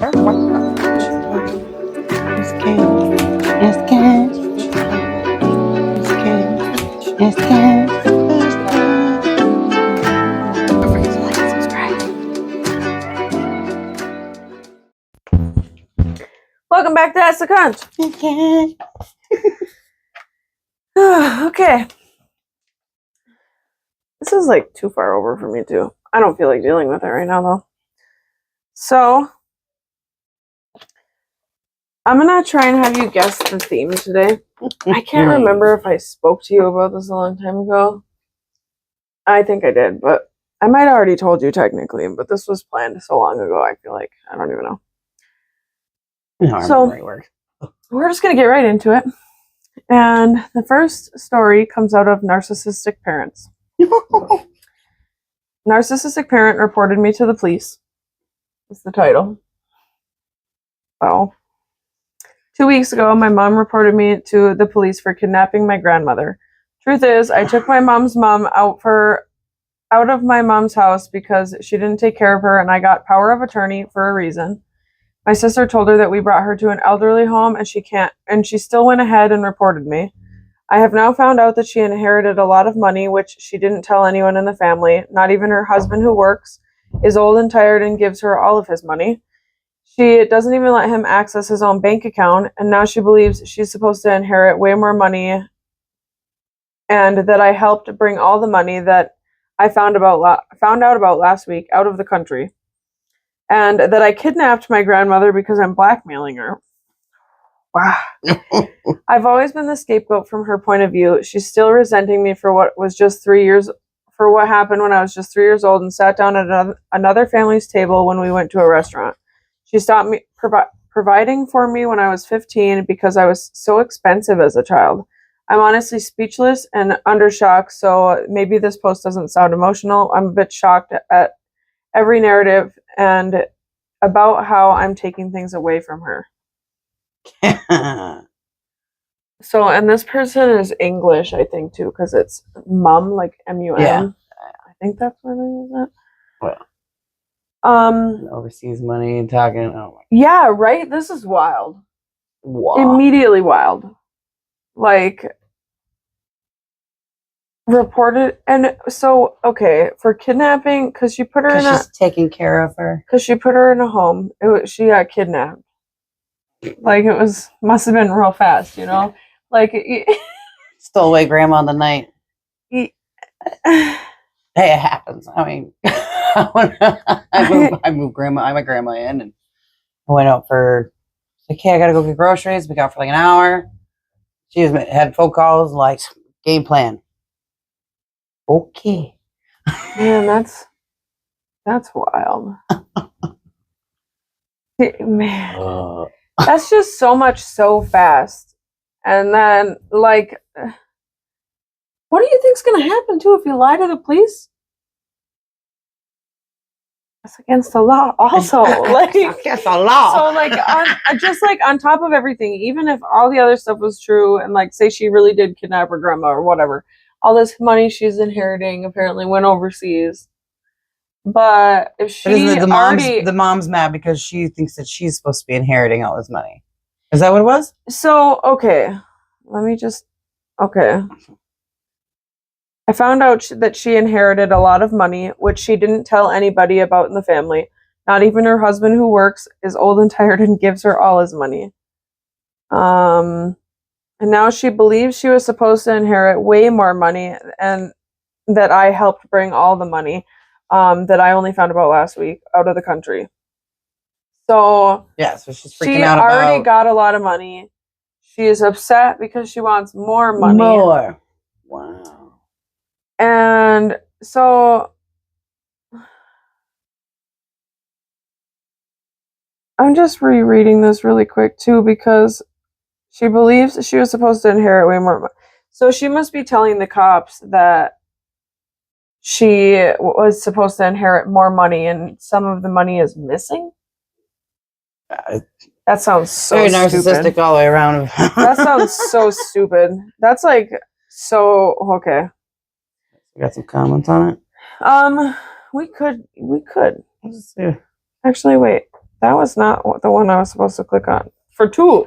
Welcome back to Ask The Conch. Okay. This is like too far over for me too. I don't feel like dealing with it right now though. So, I'm going to try and have you guess the theme today. I can't remember if I spoke to you about this a long time ago. I think I did, but I might have already told you technically, but this was planned so long ago, I feel like. I don't even know. No, So, we're just going to get right into it. And the first story comes out of narcissistic parents. Narcissistic parent reported me to the police. That's the title. So, 2 weeks ago, my mom reported me to the police for kidnapping my grandmother. Truth is, I took my mom's mom out of my mom's house because she didn't take care of her, and I got power of attorney for a reason. My sister told her that we brought her to an elderly home, and she still went ahead and reported me. I have now found out that she inherited a lot of money, which she didn't tell anyone in the family. Not even her husband, who works, is old and tired and gives her all of his money. She doesn't even let him access his own bank account, and now she believes she's supposed to inherit way more money, and that I helped bring all the money that I found out about last week out of the country, and that I kidnapped my grandmother because I'm blackmailing her. Wow. I've always been the scapegoat from her point of view. She's still resenting me for what happened when I was just 3 years old and sat down at another family's table when we went to a restaurant. She stopped me providing for me when I was 15 because I was so expensive as a child. I'm honestly speechless and under shock, so maybe this post doesn't sound emotional. I'm a bit shocked at every narrative and about how I'm taking things away from her. So, and this person is English, I think, too, because it's mum, like M-U-M. Yeah. I think that's what it is. Well, overseas money and talking. Oh my. Yeah, right? This is wild. Wow. Immediately wild. Like, reported, and so, okay, for kidnapping, because she put her in she's taking care of her. Because she put her in a home. She got kidnapped. Like, must have been real fast, you know? Like, stole away grandma in the night. Hey, it happens. I mean, I moved my grandma in, and I went out for, I gotta go get groceries. We got for like an hour. She had phone calls, like, game plan. Okay. Man, that's wild. Man, that's just so much so fast. And then, like, what do you think's going to happen, too, if you lie to the police? That's against the law, also. Like, against the law. So, like, on top of everything, even if all the other stuff was true, and, like, say she really did kidnap her grandma or whatever, all this money she's inheriting apparently went overseas. But if she the mom's mad because she thinks that she's supposed to be inheriting all this money. Is that what it was? So, okay. Okay. I found out that she inherited a lot of money, which she didn't tell anybody about in the family. Not even her husband, who works, is old and tired and gives her all his money. And now she believes she was supposed to inherit way more money, and that I helped bring all the money that I only found about last week out of the country. So, yeah, so she's freaking out about... She already got a lot of money. She is upset because she wants more money. More. Wow. And so, I'm just rereading this really quick, too, because she believes she was supposed to inherit way more money. So she must be telling the cops that she was supposed to inherit more money, and some of the money is missing? That sounds so very narcissistic stupid. All the way around. That sounds so stupid. That's like so okay. You got some comments on it? We could. Let's see. Actually, wait. That was not the one I was supposed to click on. For 2.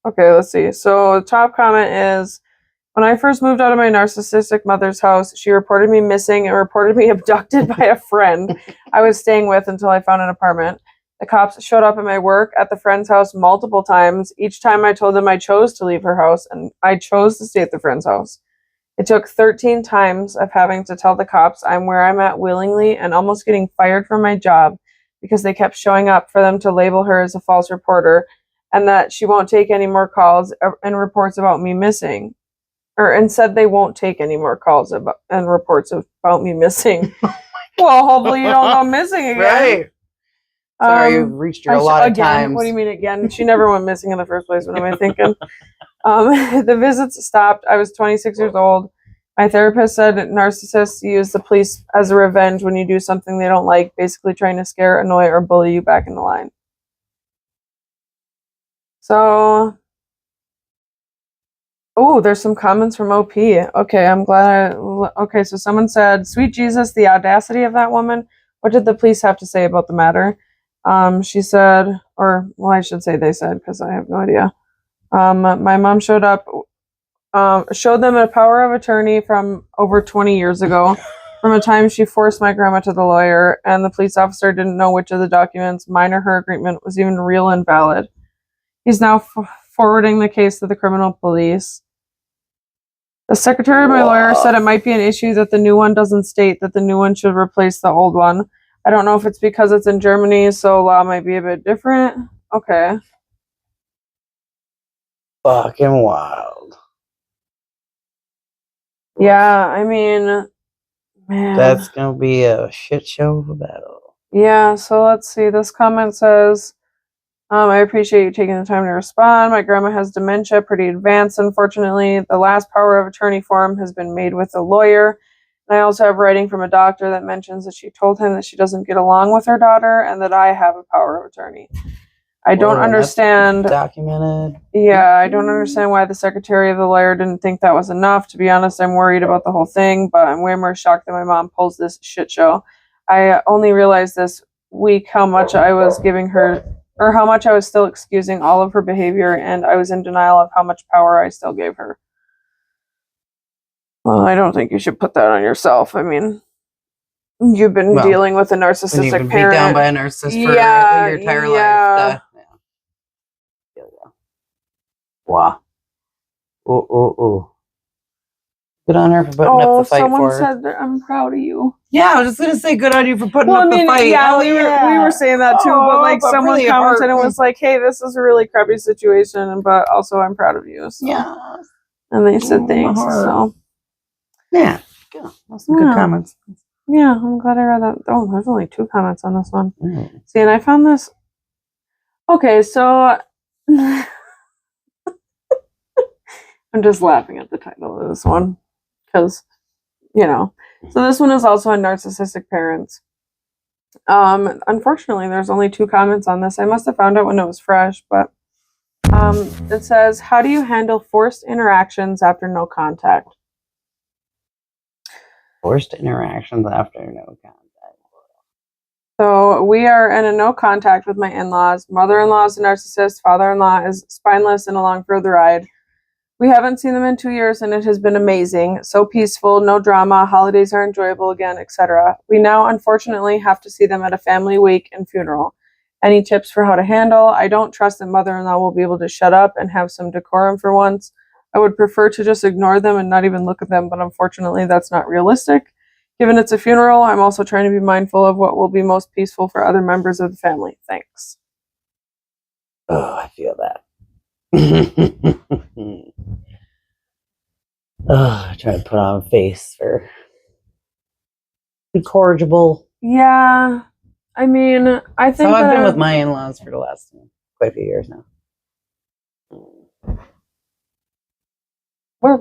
Okay, let's see. So the top comment is, when I first moved out of my narcissistic mother's house, she reported me missing and reported me abducted by a friend I was staying with until I found an apartment. The cops showed up at my work at the friend's house multiple times. Each time I told them I chose to leave her house and I chose to stay at the friend's house. It took 13 times of having to tell the cops I'm where I'm at willingly and almost getting fired from my job because they kept showing up for them to label her as a false reporter and that she won't take any more calls and reports about me missing. And said they won't take any more calls and reports about me missing. Well, hopefully you don't go missing again. Right. Sorry, you've reached your allotted times. What do you mean again? She never went missing in the first place. What am I thinking? The visits stopped. I was 26 years old. My therapist said narcissists use the police as a revenge when you do something they don't like, basically trying to scare, annoy, or bully you back in the line. So, oh, there's some comments from OP. Okay, I'm glad. Okay, so someone said, "Sweet Jesus, the audacity of that woman. What did the police have to say about the matter?" She said, or, well, I should say they said, because I have no idea. My mom showed up, showed them a power of attorney from over 20 years ago, from a time she forced my grandma to the lawyer, and the police officer didn't know which of the documents, mine or her agreement, was even real and valid. He's now forwarding the case to the criminal police. The secretary of my lawyer said it might be an issue that the new one doesn't state that the new one should replace the old one. I don't know if it's because it's in Germany, so law might be a bit different. Okay. Fucking wild. Yeah, I mean, man. That's going to be a shit show of a battle. Yeah, so let's see. This comment says, I appreciate you taking the time to respond. My grandma has dementia, pretty advanced, unfortunately. The last power of attorney form has been made with a lawyer. And I also have writing from a doctor that mentions that she told him that she doesn't get along with her daughter and that I have a power of attorney. I don't understand. Documented. Yeah, I don't understand why the secretary of the lawyer didn't think that was enough. To be honest, I'm worried about the whole thing, but I'm way more shocked that my mom pulls this shit show. I only realized this week how much I was giving her, or how much I was still excusing all of her behavior, and I was in denial of how much power I still gave her. Well, I don't think you should put that on yourself. I mean, you've been dealing with a narcissistic you've been parent. beat down by a narcissist for your entire life. Wow. Ooh. Good on her for putting up the fight for her. Someone said that I'm proud of you. Yeah, I was just going to say good on you for putting up the fight. Yeah, we were saying that too, but someone really commented and was like, hey, this is a really crappy situation, but also I'm proud of you. So. Yeah. And they said thanks. So. Yeah. Good. That's some good comments. Yeah, I'm glad I read that. Oh, there's only 2 comments on this one. See, and I found this. Okay, so I'm just laughing at the title of this one because, so this one is also on narcissistic parents. Unfortunately, there's only 2 comments on this. I must have found it when it was fresh, but it says, how do you handle forced interactions after no contact? Forced interactions after no contact. So we are in a no contact with my in-laws. Mother-in-law is a narcissist. Father-in-law is spineless and along for the ride. We haven't seen them in 2 years, and it has been amazing. So peaceful, no drama, holidays are enjoyable again, etc. We now, unfortunately, have to see them at a family wake and funeral. Any tips for how to handle? I don't trust that mother-in-law will be able to shut up and have some decorum for once. I would prefer to just ignore them and not even look at them, but unfortunately, that's not realistic. Given it's a funeral, I'm also trying to be mindful of what will be most peaceful for other members of the family. Thanks. Oh, I feel that. I try to put on a face for be cordial. Yeah, I mean, I think I've been with my in-laws for the last quite a few years now.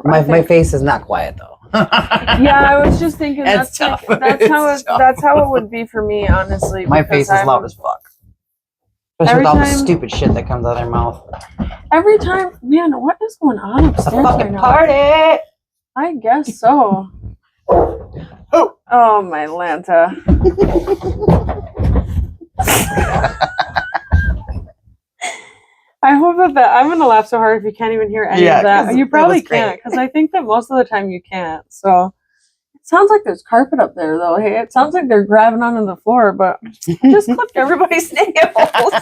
My face is not quiet though. Yeah, I was just thinking that's tough. That's how it would be for me, honestly. My face is loud as fuck. Especially with all the stupid shit that comes out of their mouth. Every time, man, what is going on upstairs? It's a fucking right party. I guess so. Oh my Lanta. hope that I'm gonna laugh so hard if you can't even hear any of that. You probably can't, because I think that most of the time you can't. So it sounds like there's carpet up there, though. Hey, it sounds like they're grabbing onto the floor, but I just clipped everybody's nails.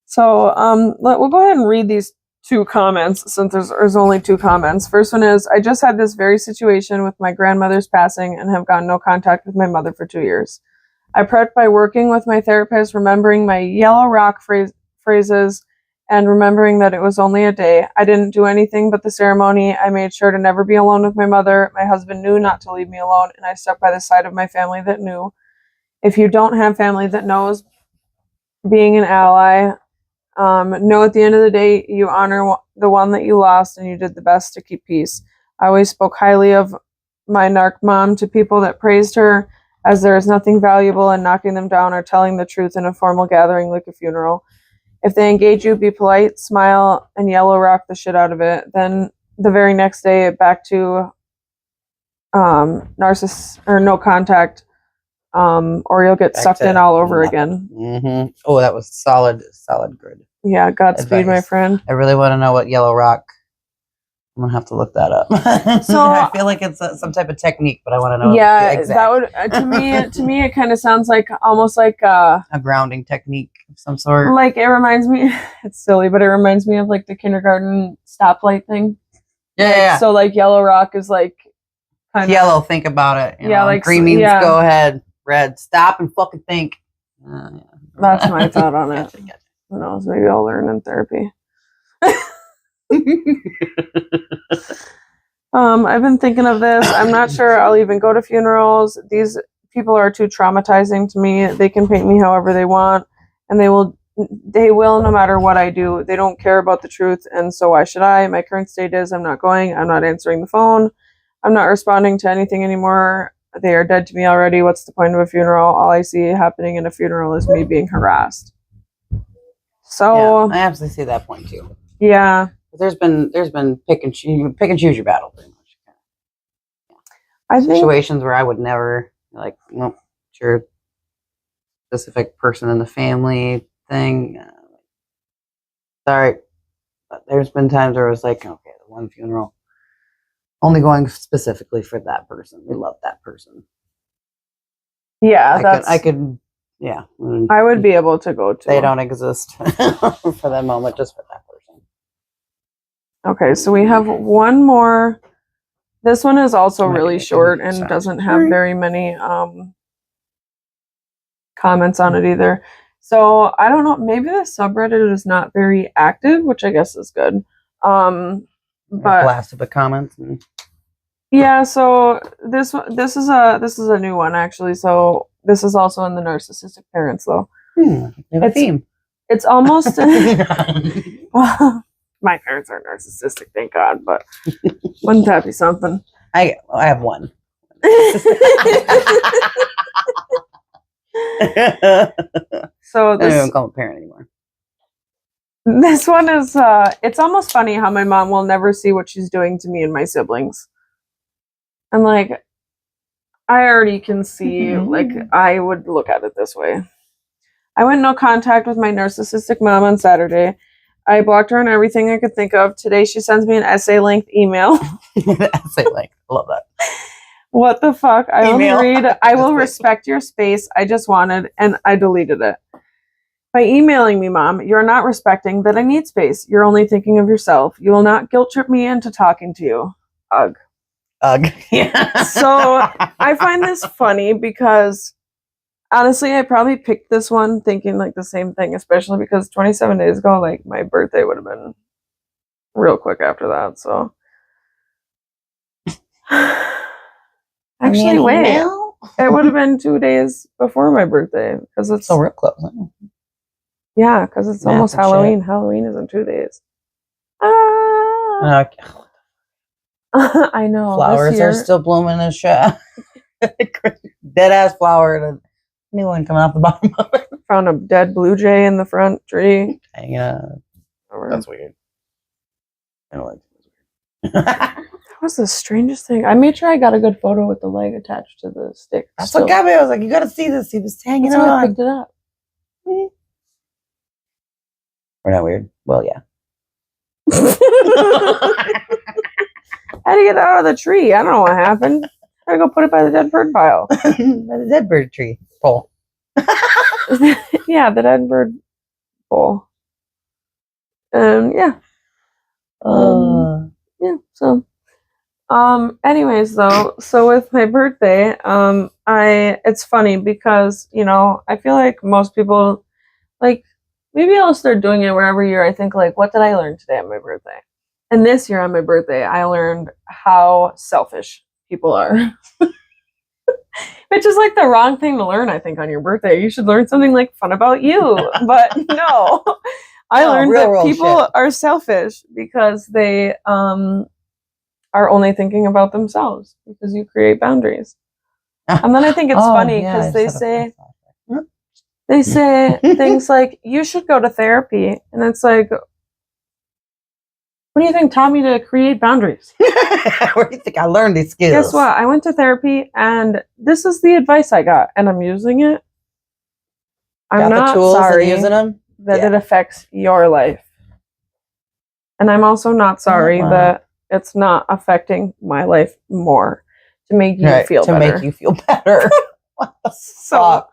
So we'll go ahead and read these 2 comments since there's only 2 comments. First one is, I just had this very situation with my grandmother's passing and have gotten no contact with my mother for 2 years. I prepped by working with my therapist, remembering my yellow rock phrases, and remembering that it was only a day. I didn't do anything but the ceremony. I made sure to never be alone with my mother. My husband knew not to leave me alone, and I stuck by the side of my family that knew. If you don't have family that knows, being an ally, know at the end of the day, you honor the one that you lost, and you did the best to keep peace. I always spoke highly of my narc mom to people that praised her, as there is nothing valuable in knocking them down or telling the truth in a formal gathering like a funeral. If they engage you, be polite, smile, and yellow rock the shit out of it. Then the very next day, back to narcissist or no contact, or you'll get sucked in all over again. Mm-hmm. Oh, that was solid grid. Yeah, Godspeed, my friend. I really want to know what yellow rock. I'm gonna have to look that up. So I feel like it's some type of technique, but I want to know. Yeah, that would to me it kind of sounds like almost like a grounding technique of some sort. Like it reminds me, it's silly, but it reminds me of like the kindergarten stoplight thing. Yeah. So like yellow rock is like kind of yellow. Think about it. You know, like green means go ahead. Red, stop and fucking think. That's my thought on it. Gotcha. Who knows? Maybe I'll learn in therapy. I've been thinking of this. I'm not sure I'll even go to funerals. These people are too traumatizing to me. They can paint me however they want, and they will no matter what I do. They don't care about the truth, and so why should I? My current state is I'm not going. I'm not answering the phone. I'm not responding to anything anymore. They are dead to me already. What's the point of a funeral? All I see happening in a funeral is me being harassed. So yeah, I absolutely see that point too. Yeah. There's been pick and choose your battle pretty much. I think situations where I would never nope, sure, specific person in the family thing. Sorry, but there's been times where it was like, okay, the one funeral, only going specifically for that person. We love that person. Yeah, I could. Yeah, I would be able to go to. They don't exist for that moment, just for that person. Okay, so we have one more. This one is also really short and doesn't have very many comments on it either. So I don't know. Maybe the subreddit is not very active, which I guess is good. But blast of the comments. Yeah. So this is a new one actually. So this is also in the narcissistic parents though. A theme. It's almost. Well, my parents are narcissistic, thank God. But wouldn't that be something? I have one. So I don't even call him a parent anymore. This one is it's almost funny how my mom will never see what she's doing to me and my siblings. And like I already can see like I would look at it this way. I went no contact with my narcissistic mom on Saturday. I blocked her on everything I could think of. Today she sends me an essay-length email. Essay-length. Love that. What the fuck? I only read, I will respect your space. I just wanted, and I deleted it. By emailing me, Mom, you're not respecting that I need space. You're only thinking of yourself. You will not guilt trip me into talking to you. Ugh. Ugh. Yeah. So I find this funny because honestly, I probably picked this one thinking like the same thing, especially because 27 days ago, like my birthday would have been real quick after that. So actually, wait, it would have been 2 days before my birthday because it's so real close. Huh? Yeah, because it's almost Halloween. Halloween is in 2 days. I know. Flowers are still blooming and shit. Dead ass flower and a new one coming off the bottom of it. Found a dead blue jay in the front tree. Hanging out. That's weird. I don't like it. That was the strangest thing. I made sure I got a good photo with the leg attached to the stick. That's what got me. I was like, you gotta see this. He was hanging on. I picked it up. We're not weird. Well, yeah. How to get it out of the tree? I don't know what happened. I gotta go put it by the dead bird pile. By the dead bird tree pole. Yeah, the dead bird pole. Yeah. Yeah. So, anyways, though, so with my birthday, it's funny because, you know, I feel like most people, like, maybe I'll start doing it where every year I think, like, what did I learn today on my birthday? And this year on my birthday, I learned how selfish people are. Which is like the wrong thing to learn, I think, on your birthday. You should learn something like fun about you. But no, I learned that people are selfish because they are only thinking about themselves because you create boundaries. And then I think it's funny because they say things like, you should go to therapy. And it's like, what do you think taught me to create boundaries? Where do you think I learned these skills? Guess what? I went to therapy and this is the advice I got and I'm using it. I'm not sorry that it affects your life. And I'm also not sorry that it's not affecting my life more to make you feel better. To make you feel better. What the fuck?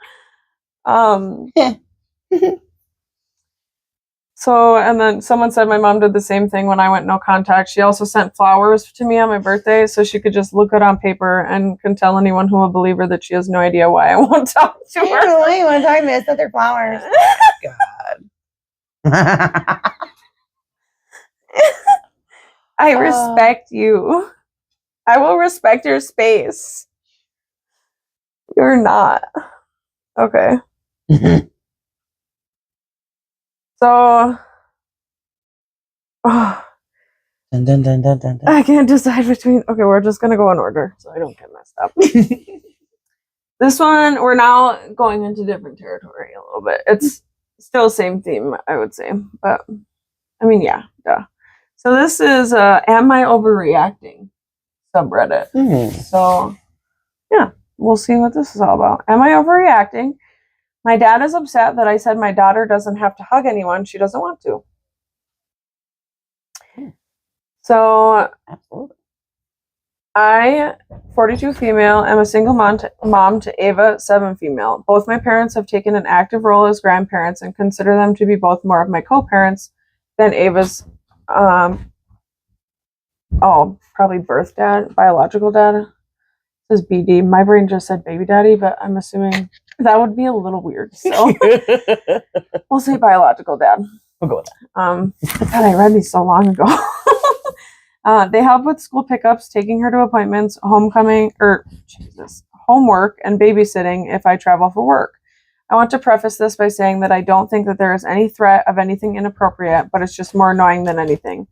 So, and then someone said my mom did the same thing when I went no contact. She also sent flowers to me on my birthday so she could just look it on paper and can tell anyone who will believe her that she has no idea why I won't talk to her. Why you want to talk to me? I sent their flowers. God. I respect you. I will respect your space. You're not. Okay. So, I can't decide between. Okay, we're just gonna go in order so I don't get messed up. This one, we're now going into different territory a little bit. It's still same theme, I would say, but I mean, yeah, duh. So this is "Am I Overreacting?" subreddit. So, yeah, we'll see what this is all about. Am I overreacting? My dad is upset that I said my daughter doesn't have to hug anyone she doesn't want to. So, absolutely. I, 42 female, am a single mom to Ava, 7 female. Both my parents have taken an active role as grandparents and consider them to be both more of my co-parents than Ava's, probably birth dad, biological dad. It says BD. My brain just said baby daddy, but I'm assuming that would be a little weird. So we'll say biological dad. We'll go with that. God, I read these so long ago. They help with school pickups, taking her to appointments, homework, and babysitting if I travel for work. I want to preface this by saying that I don't think that there is any threat of anything inappropriate, but it's just more annoying than anything.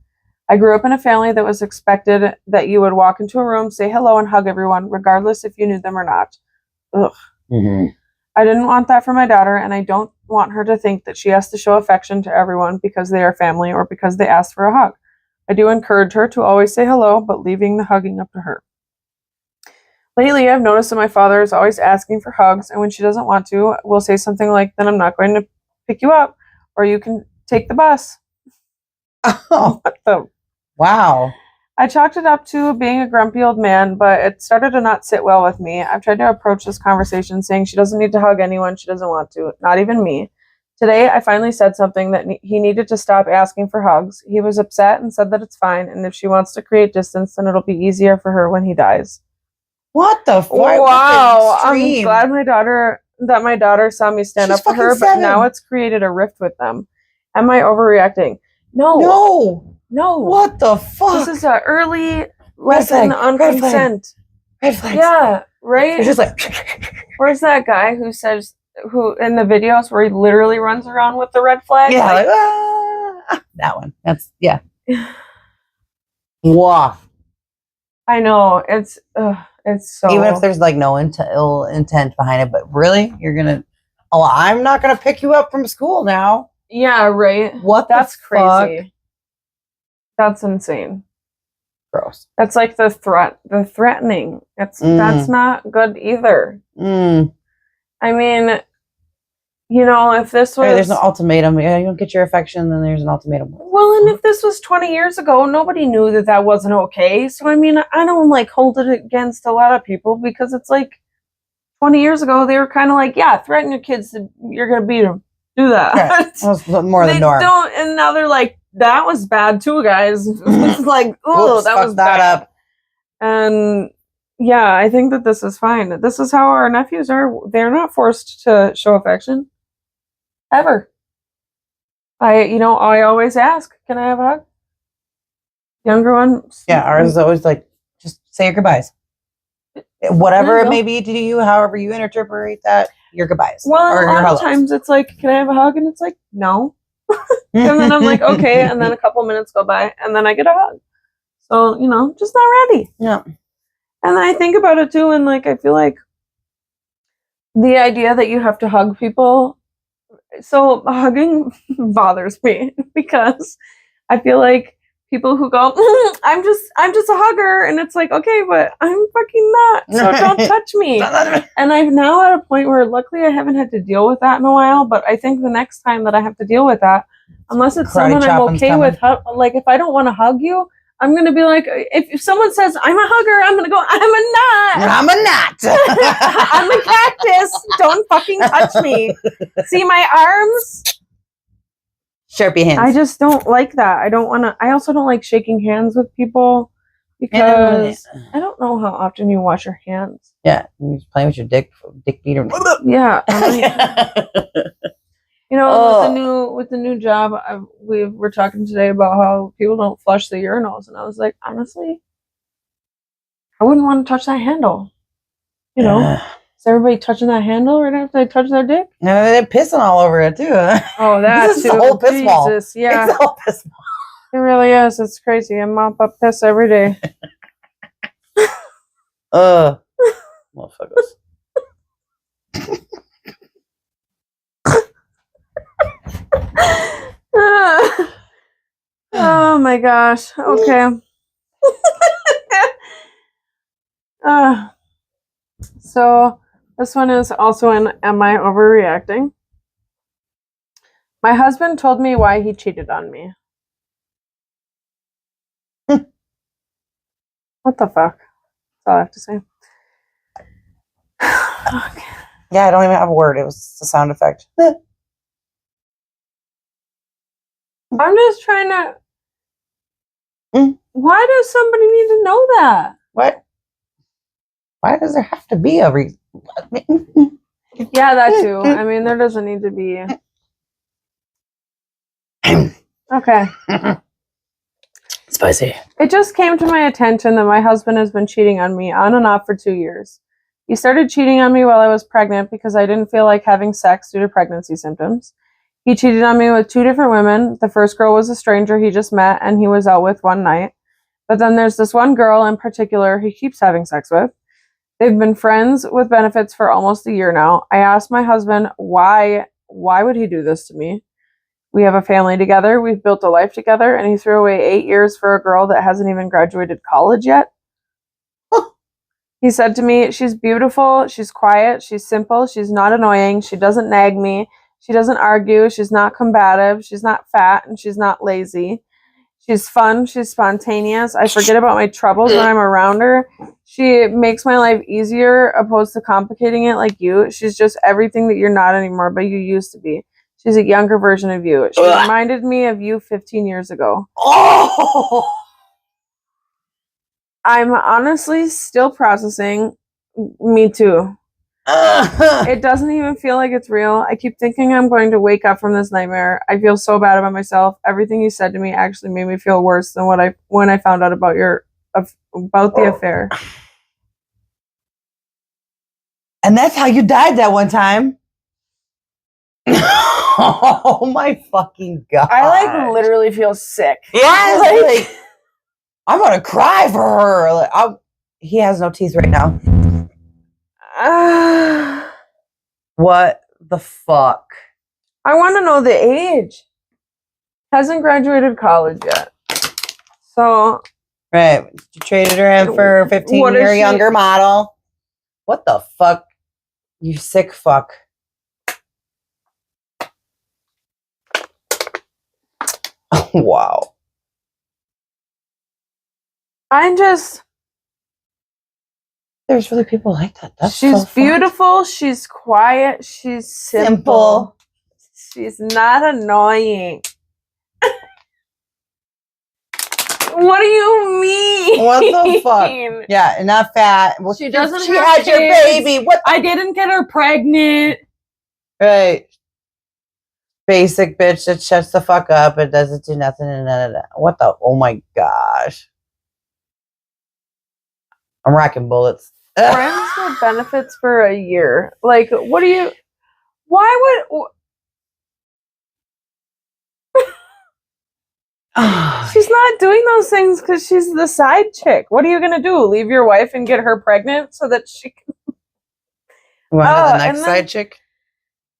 I grew up in a family that was expected that you would walk into a room, say hello, and hug everyone, regardless if you knew them or not. Ugh. Mm-hmm. I didn't want that for my daughter, and I don't want her to think that she has to show affection to everyone because they are family or because they asked for a hug. I do encourage her to always say hello, but leaving the hugging up to her. Lately, I've noticed that my father is always asking for hugs, and when she doesn't want to, we'll say something like, then I'm not going to pick you up, or you can take the bus. Oh, what the? Wow. I chalked it up to being a grumpy old man, but it started to not sit well with me. I've tried to approach this conversation saying she doesn't need to hug anyone she doesn't want to, not even me. Today, I finally said something that he needed to stop asking for hugs. He was upset and said that it's fine, and if she wants to create distance, then it'll be easier for her when he dies. What the fuck? Wow. I'm glad my daughter saw me stand up for her, but now it's created a rift with them. Am I overreacting? No. What the fuck? This is an early lesson on consent. Red flags. Yeah, right? It's just like... Where's that guy who in the videos where he literally runs around with the red flag? Yeah, that one. That's, yeah. Wow. I know. It's so... Even if there's like no ill intent behind it, but really? You're gonna... Oh, I'm not gonna pick you up from school now. Yeah, right. That's crazy. That's insane. Gross. That's like the threatening. That's not good either. I mean, you know, if this was... There's an ultimatum. Yeah, you don't get your affection, then there's an ultimatum. Well, and if this was 20 years ago, nobody knew that that wasn't okay. So, I mean, I don't, like, hold it against a lot of people because it's like 20 years ago, they were kind of like, yeah, threaten your kids that you're going to beat them. Do that. Right. That was more the norm. And now they're like, that was bad too, guys. It's like, oh, that was that bad. up. And yeah, I think that this is fine. This is how our nephews are. They're not forced to show affection. Ever. I always ask, can I have a hug? Younger one. Yeah, ours is always like, just say your goodbyes. Whatever it may be to you, however you interpret that, your goodbyes. Well, a lot of times it's like, can I have a hug? And it's like, no. And then I'm like, okay. And then a couple minutes go by and then I get a hug. So, just not ready. Yeah. And then I think about it too. And like, I feel like the idea that you have to hug people. So hugging bothers me because I feel like people who go, I'm just a hugger. And it's like, okay, but I'm fucking not. So don't touch me. And I'm now at a point where luckily I haven't had to deal with that in a while. But I think the next time that I have to deal with that, unless it's someone I'm okay with, like if I don't want to hug you, I'm going to be like, if someone says I'm a hugger, I'm going to go, I'm a nut. I'm a nut. I'm a cactus. Don't fucking touch me. See my arms? Sharpie hands. I just don't like that. I also don't like shaking hands with people because I don't know how often you wash your hands. Yeah. You're just playing with your dick beater. Yeah. With the new job, we were talking today about how people don't flush the urinals. And I was like, honestly, I wouldn't want to touch that handle. Is everybody touching that handle right after they touch their dick? No, they're pissing all over it too. Oh, that's a whole piss ball. Yeah, it's a whole piss ball. It really is. It's crazy. I mop up piss every day. Motherfuckers. Oh my gosh. Okay. So this one is also an Am I Overreacting? My husband told me why he cheated on me. What the fuck? That's all I have to say. Okay. Yeah, I don't even have a word. It was a sound effect. I'm just trying to... Why does somebody need to know that? What? Why does there have to be a reason? Yeah, that too. I mean, there doesn't need to be... Okay. Spicy. It just came to my attention that my husband has been cheating on me on and off for 2 years. He started cheating on me while I was pregnant because I didn't feel like having sex due to pregnancy symptoms. He cheated on me with 2 different women. The first girl was a stranger he just met and he was out with one night. But then there's this one girl in particular he keeps having sex with. They've been friends with benefits for almost a year now. I asked my husband why would he do this to me? We have a family together. We've built a life together, and he threw away 8 years for a girl that hasn't even graduated college yet. He said to me, she's beautiful, she's quiet, she's simple, she's not annoying, she doesn't nag me, she doesn't argue, she's not combative, she's not fat, and she's not lazy. She's fun, she's spontaneous. I forget about my troubles when I'm around her. She makes my life easier opposed to complicating it like you. She's just everything that you're not anymore, but you used to be. She's a younger version of you. She reminded me of you 15 years ago. Oh! I'm honestly still processing. Me too. It doesn't even feel like it's real. I keep thinking I'm going to wake up from this nightmare. I feel so bad about myself. Everything you said to me actually made me feel worse than when I found out about the affair. And that's how you died that one time. Oh my fucking god! I literally feel sick. Yeah, I'm gonna cry for her. He has no teeth right now. What the fuck? I want to know the age. Hasn't graduated college yet. So right, you traded her in for a 15-year younger model. What the fuck? You sick fuck. Wow. There's really people like that. She's beautiful. She's quiet. She's simple. She's not annoying. What do you mean? What the fuck? Yeah, and not fat. Well, she doesn't. She had your baby. What? I didn't get her pregnant. Right. Basic bitch that shuts the fuck up and doesn't do nothing and none of that. What the? Oh my gosh. I'm rocking bullets. Friends with benefits for a year. Like, what do you? Why would? She's not doing those things because she's the side chick. What are you gonna do? Leave your wife and get her pregnant so that she can? You want to the next side chick?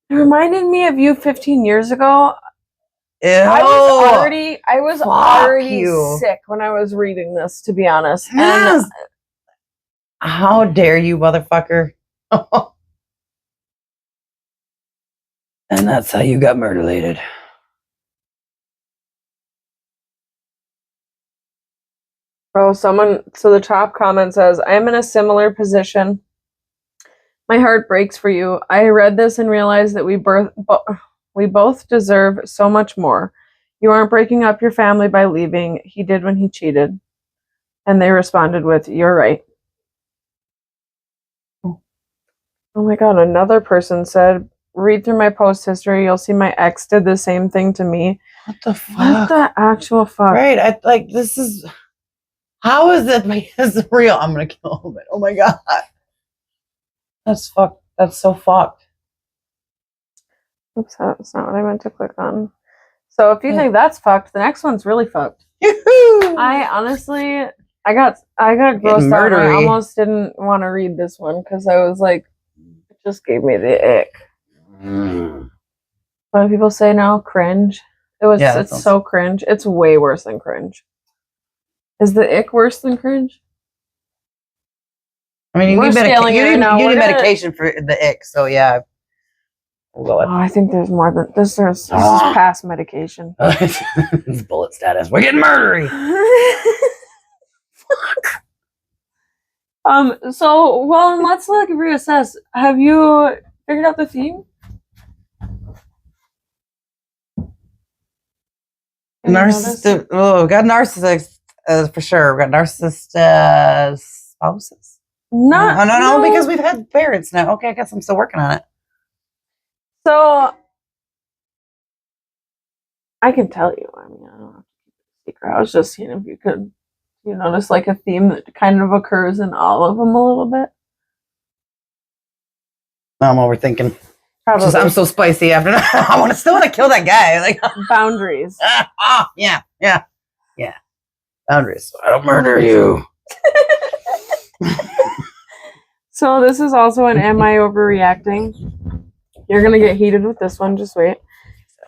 It reminded me of you 15 years ago. Ew. I was already sick when I was reading this, to be honest. Yes. And how dare you, motherfucker? And that's how you got murderlated. Oh, so the top comment says, I am in a similar position. My heart breaks for you. I read this and realized that we both deserve so much more. You aren't breaking up your family by leaving. He did when he cheated. And they responded with, you're right. Oh my God. Another person said, read through my post history. You'll see my ex did the same thing to me. What the fuck? What the actual fuck? Right. This is, how is it? This is real. I'm going to kill him. Oh my God. That's fucked. That's so fucked. Oops, that's not what I meant to click on. So if you think that's fucked, the next one's really fucked. Yoo-hoo! I honestly, I got grossed out. I almost didn't want to read this one because I was like, it just gave me the ick. What do people say now? Cringe. It's so cringe. It's way worse than cringe. Is the ick worse than cringe? I mean, you need medication for the ick, so yeah. We'll go with I think there's more than this. This is past medication. It's bullet status. We're getting murdery. Fuck. So, let's reassess. Have you figured out the theme? Narcissist. Oh, we got narcissists for sure. We got narcissist spouses. No, because we've had parents now. Okay, I guess I'm still working on it. So, I can tell you. I mean, I don't have to keep it a secret. I was just seeing if you could, notice like a theme that kind of occurs in all of them a little bit. No, I'm overthinking. Probably. I'm so spicy after that. I still want to kill that guy. Like boundaries. Yeah. Boundaries. I don't murder you. So this is also an am I overreacting? You're going to get heated with this one. Just wait.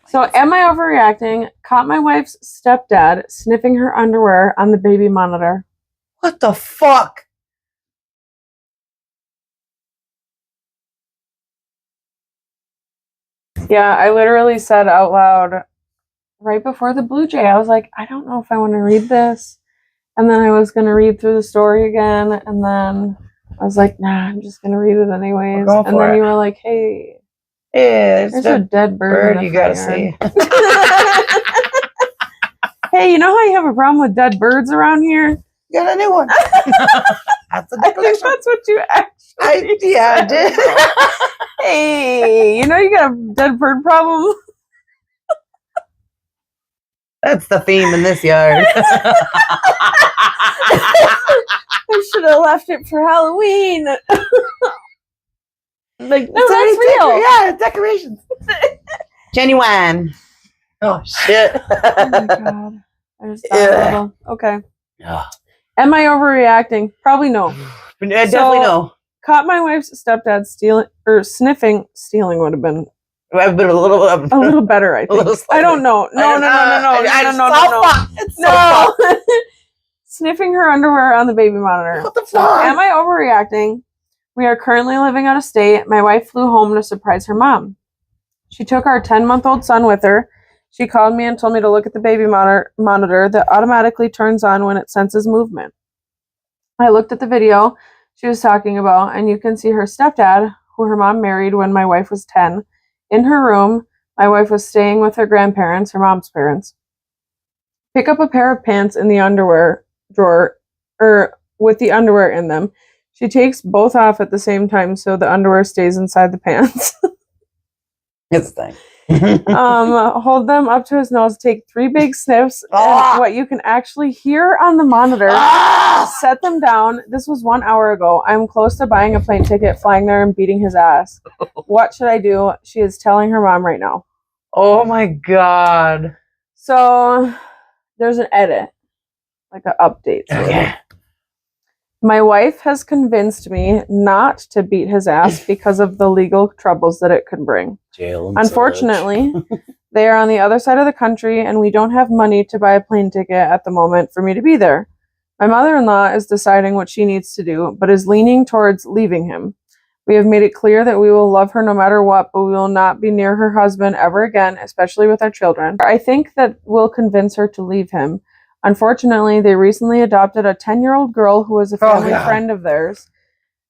So am I overreacting? Caught my wife's stepdad sniffing her underwear on the baby monitor. What the fuck? Yeah, I literally said out loud right before the Blue Jay, I was like, I don't know if I want to read this. And then I was going to read through the story again. And then I was like, nah, I'm just going to read it anyways. And then you were like, hey, there's a dead bird you got to see. Hey, you know how you have a problem with dead birds around here? Get a new one. That's a declaration. That's what you actually I did. Hey, you got a dead bird problem? That's the theme in this yard. I should have left it for Halloween. Like, no, that's real. Yeah, decorations. Genuine. Oh, shit. Oh, my God. There's that little. Okay. Yeah. Am I overreacting? Probably no. Definitely no. Caught my wife's stepdad sniffing. Stealing would have been a little better, I think. I don't know. No. No. Sniffing her underwear on the baby monitor. What the fuck? Am I overreacting? We are currently living out of state. My wife flew home to surprise her mom. She took our 10-month-old son with her. She called me and told me to look at the baby monitor that automatically turns on when it senses movement. I looked at the video she was talking about, and you can see her stepdad, who her mom married when my wife was 10, in her room. My wife was staying with her grandparents, her mom's parents. Pick up a pair of pants in the underwear drawer, or with the underwear in them. She takes both off at the same time so the underwear stays inside the pants. It's the thing. Hold them up to his nose, take 3 big sniffs, and what you can actually hear on the monitor, set them down. This was 1 hour ago. I'm close to buying a plane ticket, flying there, and beating his ass. What should I do? She is telling her mom right now. Oh my God. So there's an edit, like an update. Okay. My wife has convinced me not to beat his ass because of the legal troubles that it could bring. Jail and Unfortunately, they are on the other side of the country, and we don't have money to buy a plane ticket at the moment for me to be there. My mother-in-law is deciding what she needs to do, but is leaning towards leaving him. We have made it clear that we will love her no matter what, but we will not be near her husband ever again, especially with our children. I think that will convince her to leave him. Unfortunately, they recently adopted a 10-year-old girl who was a family friend of theirs.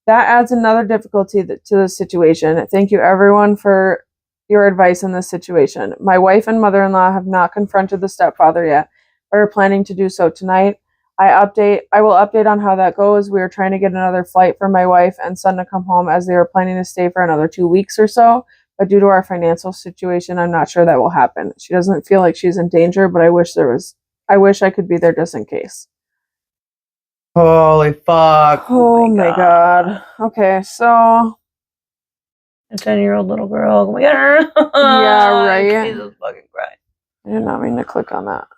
That adds another difficulty to the situation. Thank you, everyone, for your advice in this situation. My wife and mother-in-law have not confronted the stepfather yet, but are planning to do so tonight. I will update on how that goes. We are trying to get another flight for my wife and son to come home, as they are planning to stay for another 2 weeks or so. But due to our financial situation, I'm not sure that will happen. She doesn't feel like she's in danger, but I wish I could be there just in case. Holy fuck. Oh my God. Okay, so a 10-year-old little girl. Can we get her? Yeah, right. Jesus fucking Christ. I did not mean to click on that.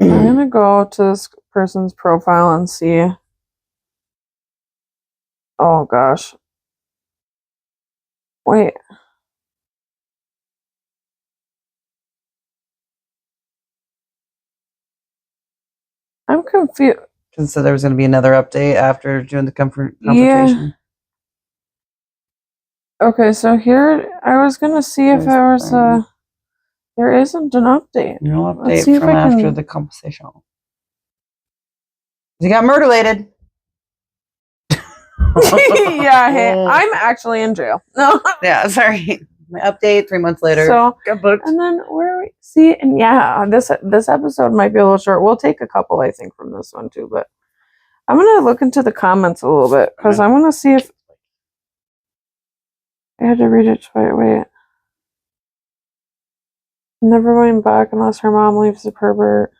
I'm gonna go to this person's profile and see. Oh gosh. Wait. I'm confused. So there was going to be another update after doing the confrontation. Okay, so here I was gonna see if there was a. There isn't an update. No Let's update see if from I can- after the conversation. He got murder-lated. Yeah, hey, I'm actually in jail. No. Yeah, sorry. My update 3 months later. So, got booked. and then where are we? See, and yeah, this episode might be a little short. We'll take a couple, I think, from this one too. But I'm gonna look into the comments a little bit because I want to see if I had to read it twice. Wait, never going back unless her mom leaves the pervert.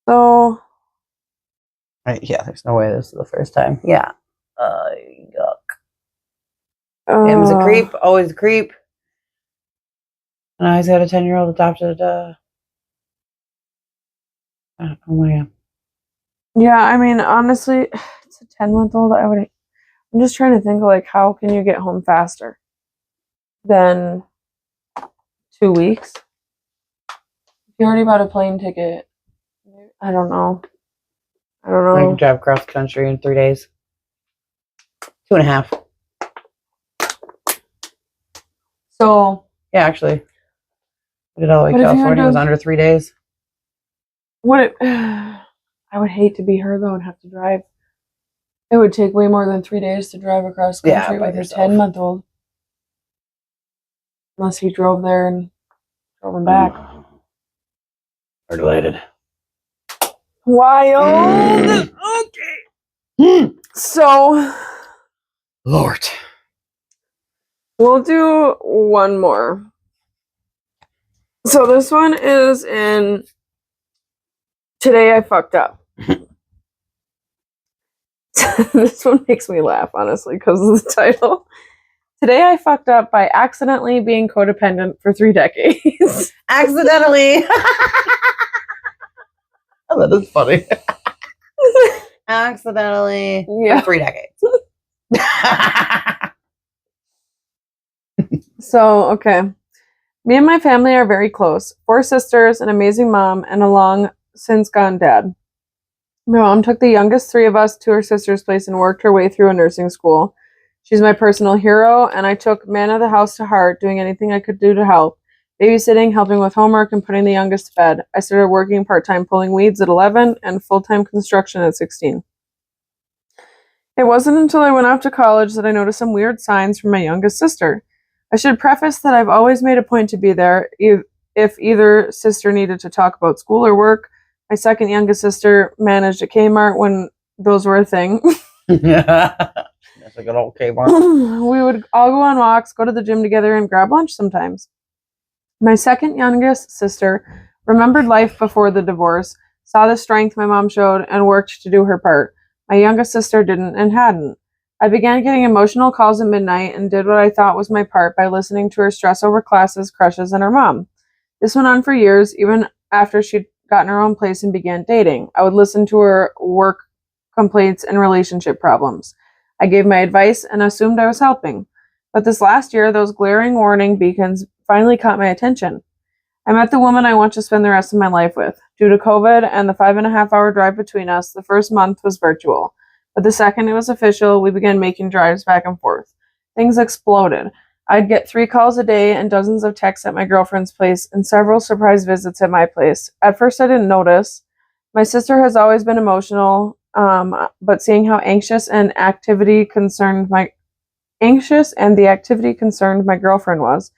So, Right, yeah, there's no way this is the first time. Yeah. Yuck. Him's a creep, always a creep. And I always got a 10-year-old adopted. Oh my God. Yeah, I mean, honestly, it's a 10-month-old. I'm just trying to think of, like, how can you get home faster than 2 weeks? If you already bought a plane ticket, I don't know. I can drive across the country in 3 days. 2.5. So, Yeah, actually. We did all the way But to if you had California. It was to- under 3 days. I would hate to be her, though, and have to drive. It would take way more than 3 days to drive across the Yeah, country by with a yourself. 10-month-old. Unless he drove there and drove him back. Related. Wild! Okay. So, Lord. we'll do one more. So this one is in Today I Fucked Up. This one makes me laugh, honestly, because of the title. Today I fucked up by accidentally being codependent for 3 decades. Accidentally. Oh, that is funny. Accidentally. Yeah. For 3 decades. So, okay. Me and my family are very close. 4 sisters, an amazing mom, and a long since gone dad. My mom took the youngest 3 of us to her sister's place and worked her way through a nursing school. She's my personal hero, and I took man of the house to heart, doing anything I could do to help. Babysitting, helping with homework, and putting the youngest to bed. I started working part-time pulling weeds at 11 and full-time construction at 16. It wasn't until I went off to college that I noticed some weird signs from my youngest sister. I should preface that I've always made a point to be there if either sister needed to talk about school or work. My second youngest sister managed a Kmart when those were a thing. That's a good old Kmart. We would all go on walks, go to the gym together, and grab lunch sometimes. My second youngest sister remembered life before the divorce, saw the strength my mom showed, and worked to do her part. My youngest sister didn't and hadn't. I began getting emotional calls at midnight and did what I thought was my part by listening to her stress over classes, crushes, and her mom. This went on for years, even after she'd gotten her own place and began dating. I would listen to her work complaints and relationship problems. I gave my advice and assumed I was helping. But this last year, those glaring warning beacons finally caught my attention. I met the woman I want to spend the rest of my life with. Due to COVID and the 5.5-hour drive between us, the first month was virtual. But the second it was official, we began making drives back and forth. Things exploded. I'd get 3 calls a day and dozens of texts at my girlfriend's place and several surprise visits at my place. At first, I didn't notice. My sister has always been emotional, but seeing how anxious and the activity concerned my girlfriend was,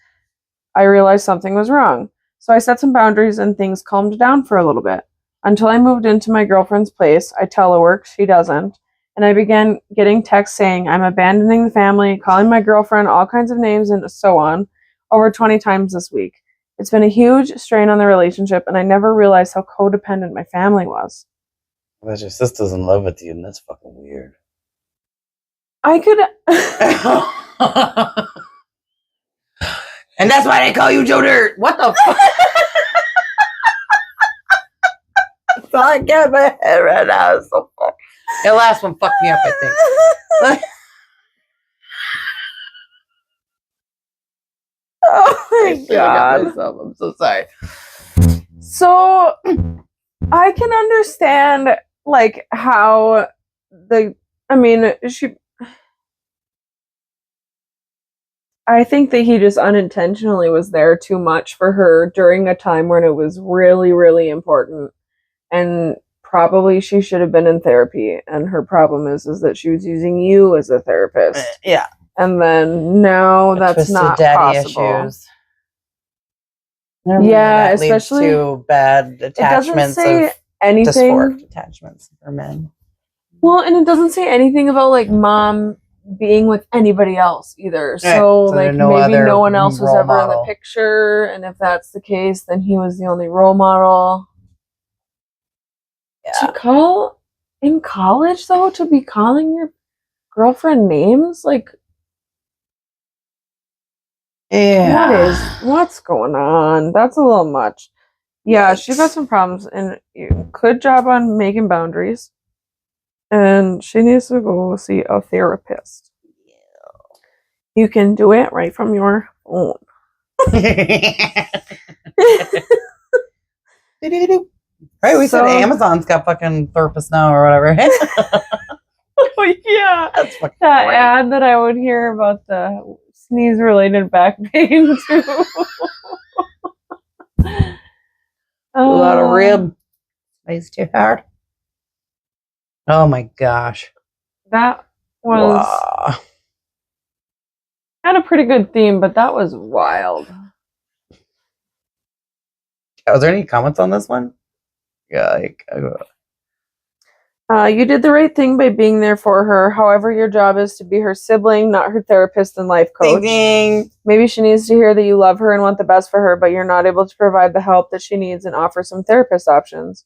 I realized something was wrong. So I set some boundaries and things calmed down for a little bit. Until I moved into my girlfriend's place, I telework, she doesn't, and I began getting texts saying I'm abandoning the family, calling my girlfriend all kinds of names, and so on, over 20 times this week. It's been a huge strain on the relationship, and I never realized how codependent my family was. But your sister's in love with you, and that's fucking weird. I could... And that's why they call you Joe Dirt. What the fuck? That's all I got in my head right now. It's so fuck. The last one fucked me up, I think. Oh my God. Myself. I'm so sorry. So I can understand like how I think that he just unintentionally was there too much for her during a time when it was really, really important. And probably she should have been in therapy. And her problem is that she was using you as a therapist. Yeah. And then now that's not possible. Issues. Yeah, that especially leads to bad attachments of anything. dysphoric attachments for men. Well, and it doesn't say anything about like mom being with anybody else either. Right. So Maybe no one else was ever model. in the picture, and if that's the case, then he was the only role model. Yeah. To call in college though, to be calling your girlfriend names, like what's going on? That's a little much. Yeah, she's got some problems, and good job on making boundaries. And she needs to go see a therapist. Yeah. You can do it right from your phone. Right, we said Amazon's got fucking therapists now or whatever. Oh yeah, That's fucking that great. ad that I would hear about the sneeze-related back pain too. A lot of rib. It's too hard. Oh my gosh. That was had a pretty good theme, but that was wild. Was there any comments on this one? Yeah, You did the right thing by being there for her. However, your job is to be her sibling, not her therapist and life coach. ding. Maybe she needs to hear that you love her and want the best for her, but you're not able to provide the help that she needs and offer some therapist options.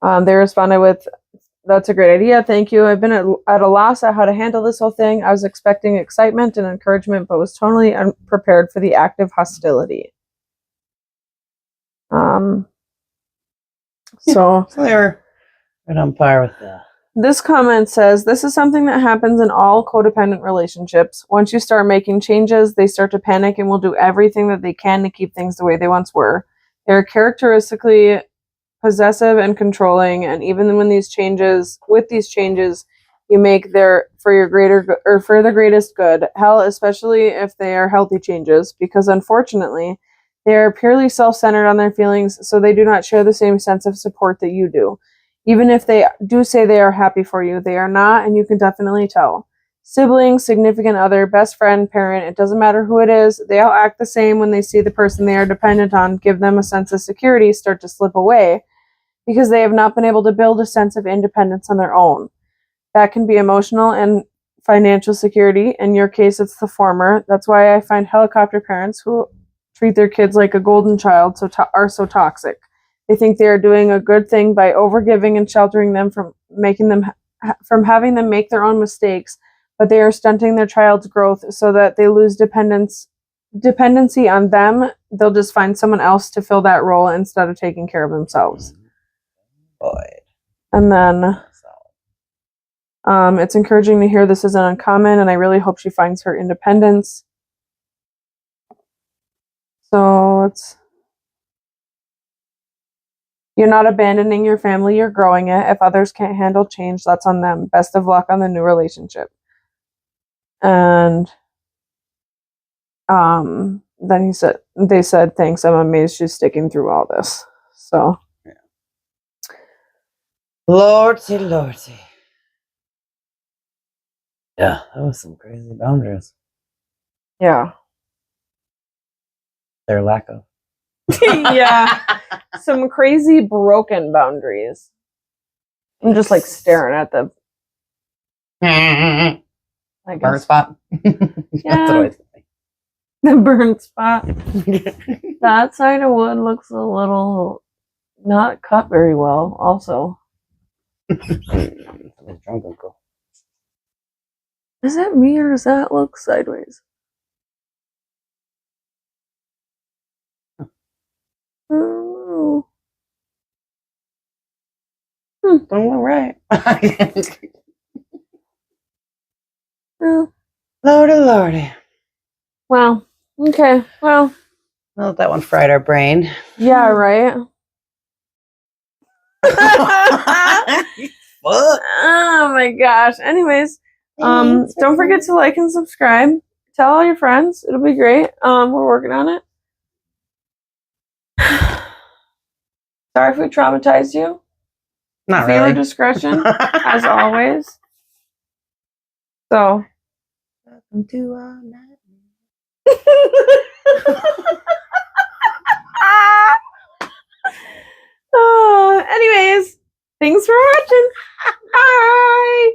They responded with, "That's a great idea. Thank you. I've been at a loss at how to handle this whole thing. I was expecting excitement and encouragement, but was totally unprepared for the active hostility." So they were right on par with that. this comment says, "This is something that happens in all codependent relationships. Once you start making changes, they start to panic and will do everything that they can to keep things the way they once were. They're characteristically possessive and controlling, and even with these changes, you make for your greater or for the greatest good. Hell, especially if they are healthy changes, because unfortunately, they are purely self-centered on their feelings, so they do not share the same sense of support that you do. Even if they do say they are happy for you, they are not, and you can definitely tell. Siblings, significant other, best friend, parent, it doesn't matter who it is, they all act the same when they see the person they are dependent on give them a sense of security start to slip away because they have not been able to build a sense of independence on their own. That can be emotional and financial security. In your case, it's the former. That's why I find helicopter parents who treat their kids like a golden child are so toxic. They think they are doing a good thing by overgiving and sheltering them from having them make their own mistakes, but they are stunting their child's growth so that they lose dependency on them. They'll just find someone else to fill that role instead of taking care of themselves. Boy. And then it's encouraging to hear this isn't uncommon, and I really hope she finds her independence. So you're not abandoning your family, you're growing it. If others can't handle change, that's on them. Best of luck on the new relationship. And then they said, thanks, I'm amazed she's sticking through all this. So yeah. Lordy. Yeah, that was some crazy boundaries. Yeah. Their lack of. Yeah. Some crazy broken boundaries. I'm just like staring at them. I guess. Burn spot. Yeah. That's what I think. The burn spot. That side of wood looks a little not cut very well, also. Drunk uncle. Is that me or does that look sideways? Oh. All right. Well, Lordy. well, okay. Well, Well, that one fried our brain. yeah, right. What? Oh my gosh. Anyways, don't forget to like and subscribe. Tell all your friends. It'll be great. We're working on it. Sorry if we traumatized you. Not Viewer really. discretion, as always. So. Welcome to our night. Anyways, thanks for watching. Bye.